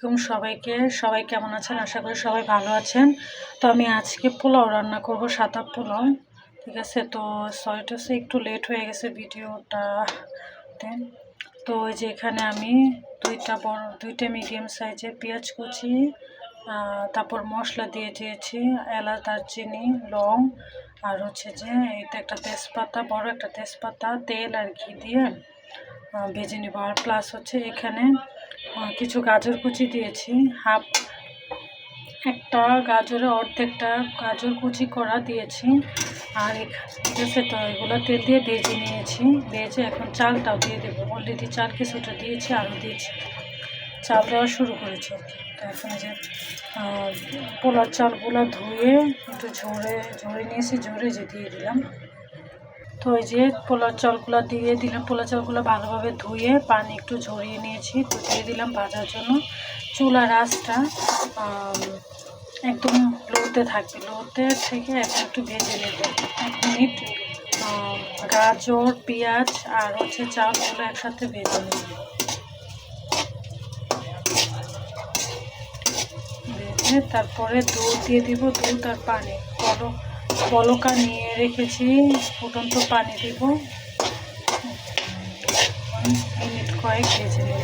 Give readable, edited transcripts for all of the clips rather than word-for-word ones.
আলাইকুম সবাইকে। সবাই কেমন আছেন? আশা করি সবাই ভালো আছেন। তো আমি আজকে পোলাও রান্না করব, সাদা পোলাও। ঠিক আছে, তো সরি টু সে একটু লেট হয়ে গেছে ভিডিওটাতে। তো ওই যে এখানে আমি দুইটা মিডিয়াম সাইজের পেঁয়াজ কুচি, তারপর মশলা দিয়ে দিয়েছি এলাচ, দারচিনি, লং, আর হচ্ছে যে এটা একটা তেজপাতা, বড় একটা তেজপাতা, তেল আর ঘি দিয়ে ভেজে নেব। আর প্লাস হচ্ছে এখানে কিছু গাজর কুচি দিয়েছি, একটা গাজরের অর্ধেকটা গাজর কুচি করা দিয়েছি। আর ঠিক আছে, তো এগুলো তেল দিয়ে ভেজে নিয়েছি। ভেজে এখন চালটাও দিয়ে দেবো। অলরেডি চাল কিছুটা দিয়েছি, আরও দিয়েছি, চাল দেওয়া শুরু করেছি। তো এখন যে পোলার চালগুলো ধুয়ে একটু ঝরে নিয়েছি, ঝরে যে দিয়ে দিলাম। তো এই যে পোলার চালগুলো দিয়ে দিলাম, পোলার চালগুলো ভালোভাবে ধুয়ে পানি একটু ঝরিয়ে নিয়েছি, তো দিয়ে দিলাম ভাজার জন্য। চুলার আঁচটা একদম লোতে থাকবে, লোতে থেকে এখন একটু ভেজে নেব 1 মিনিট। গাজর, পেঁয়াজ আর হচ্ছে চালগুলো একসাথে ভেজে নেব। ভেজে তারপরে দুধ দিয়ে দিব, দুধ আর পানি, বলকা নিয়ে রেখেছি, ফুটন্ত পানি দিব, মিনিট কয়েক ভেজে নেব।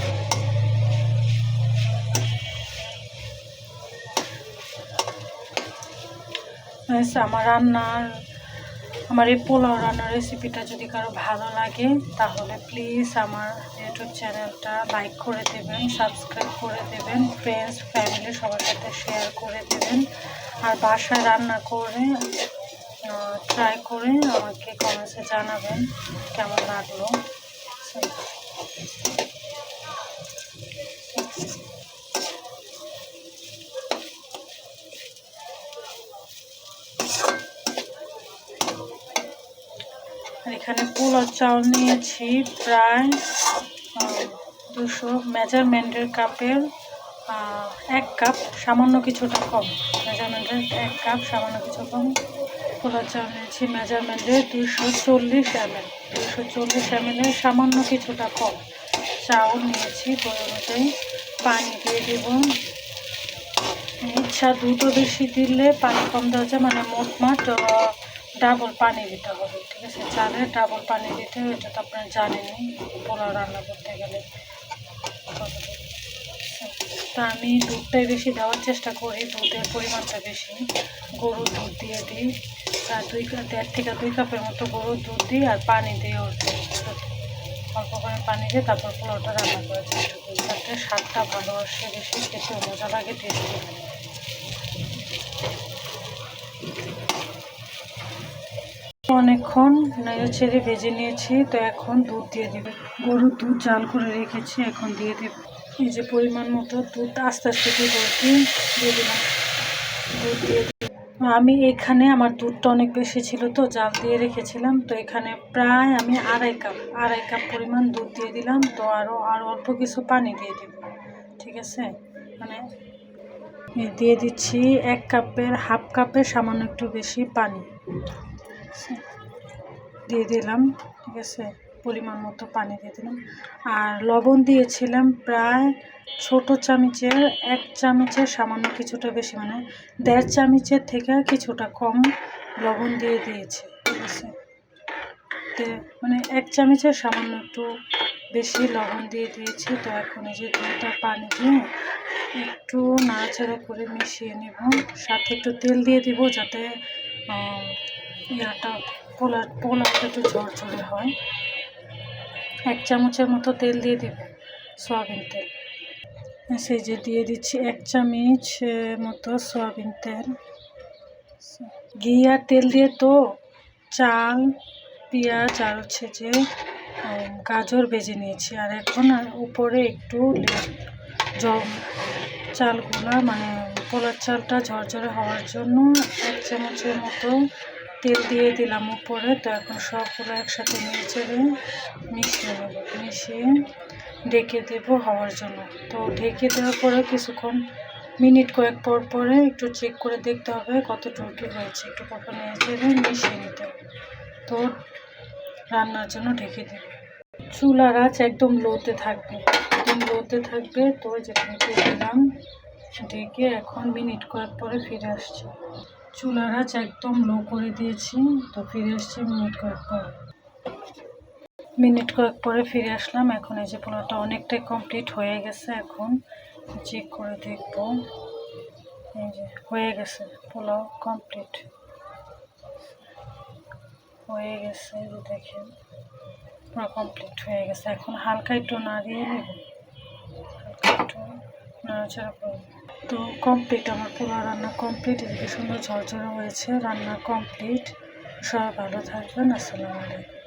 আমার এই পোলাও রান্নার রেসিপিটা যদি কারো ভালো লাগে তাহলে প্লিজ আমার ইউটিউব চ্যানেলটা লাইক করে দেবেন, সাবস্ক্রাইব করে দেবেন, ফ্রেন্ডস ফ্যামিলি সবার সাথে শেয়ার করে দেবেন। আর বাসায় রান্না করে ট্রাই করে আমাকে কমেন্টসে জানাবেন কেমন লাগলো। এখানে পোলাও চাল নিয়েছি প্রায় 200, মেজারমেন্টের কাপের 1 কাপ, সামান্য কিছুটা কম। মেজারমেন্টের 1 কাপ, সামান্য কিছু কম পোলাও চাল নিয়েছি। মেজারমেন্টের 240 ml, 240 ml সামান্য কিছুটা কম চাল নিয়েছি। তো অনুযায়ী পানি দিয়ে দেব। ইচ্ছা দুধও বেশি দিলে পানি কম দেওয়া যায়, মানে মোটমাট ডাবল পানি দিতে হবে। ঠিক আছে, চালে ডাবল পানি দিতে, এটা তো আপনারা জানেনই পোলাও রান্না করতে গেলে। তো আমি দুধটাই বেশি দেওয়ার চেষ্টা করি, দুধের পরিমাণটা বেশি। গরুর দুধ দিয়ে দিই, 1.5 থেকে 2 কাপের মতো গরুর দুধ দিই, আর পানি দিয়ে অল্প করে পানি দিয়ে তারপর পোলাওটা রান্না করার চেষ্টা করি, যাতে স্বাদটা ভালো আসে, বেশি খেতে মজা লাগে, টেস্টি লাগে। অনেকক্ষণ নেড়ে ছেড়ে ভেজে নিয়েছি। তো এখন দুধ দিয়ে দেবে, গরুর দুধ জাল করে রেখেছি, এখন দিয়ে দেব। এই যে পরিমাণ মতো দুধ আস্তে আস্তে দিয়ে দিলাম, দুধ দিয়ে আমি এখানে আমার দুধটা অনেক বেশি ছিল, তো জাল দিয়ে রেখেছিলাম। তো এখানে প্রায় আমি আড়াই কাপ পরিমাণ দুধ দিয়ে দিলাম। তো আরও অল্প কিছু পানি দিয়ে দেব। ঠিক আছে, মানে দিয়ে দিচ্ছি 1 কাপের হাফ কাপের সামান্য একটু বেশি পানি দিয়ে দিলাম। ঠিক আছে, পরিমাণ মতো পানি দিয়ে দিলাম। আর লবণ দিয়েছিলাম প্রায় ছোট চামচের 1 চামচের সামান্য কিছুটা বেশি, মানে 1.5 চামচের থেকে কিছুটা কম লবণ দিয়ে দিয়েছি। ঠিক আছে, মানে 1 চামচের সামান্য একটু বেশি লবণ দিয়ে দিয়েছি। তো এখন এই যে দুধটা পানি দিয়ে একটু নাড়াচাড়া করে মিশিয়ে নেব, সাথে একটু তেল দিয়ে দিব, যাতে পোলাওটা একটু ঝরঝরে হয়। 1 চামচের মতো তেল দিয়ে দেব, সয়াবিন তেল। সেই যে দিয়ে দিচ্ছি 1 চামচ মতো সয়াবিন তেল। ঘি আর তেল দিয়ে তো চাল, পেঁয়াজ আর হচ্ছে যে গাজর ভেজে নিয়েছি। আর এখন উপরে একটু চালগুলো, মানে পোলার চালটা ঝরঝরে হওয়ার জন্য 1 চামচের মতো তেল দিয়ে দিলাম উপরে। তো এখন সবগুলো একসাথে মিশিয়ে ঢেকে দেব হওয়ার জন্য। তো ঢেকে দেওয়ার পরে কিছুক্ষণ, মিনিট কয়েক পরে একটু চেক করে দেখতে হবে কতটুকু হয়েছে, একটু পরপর মিশিয়ে নিতে হবে। তো রান্নার জন্য ঢেকে দেব। চুলার আঁচ একদম লোতে থাকবে, একদম লোতে হতে থাকবে। তো ওই যে ঢেকে দিলাম, ঢেকে এখন মিনিট কয়েক পরে ফিরে আসছি। চুলার আঁচ একদম লো করে দিয়েছি। তো ফিরে আসছি মিনিট কয়েক পরে ফিরে আসলাম। এখন এই যে পোলাওটা অনেকটাই কমপ্লিট হয়ে গেছে। এখন চেক করে দেখব। এই যে হয়ে গেছে, পোলাও কমপ্লিট হয়ে গেছে। এই যে দেখেন পুরো কমপ্লিট হয়ে গেছে। এখন হালকা একটু নাড়িয়ে নেব, হালকা একটু নাড়াচাড়া করব। তো কমপ্লিট, আমার পোলাও রান্না কমপ্লিট। এদিকে সুন্দর ঝরঝরে হয়েছে, রান্না কমপ্লিট। সবাই ভালো থাকবেন। আসসালামু আলাইকুম।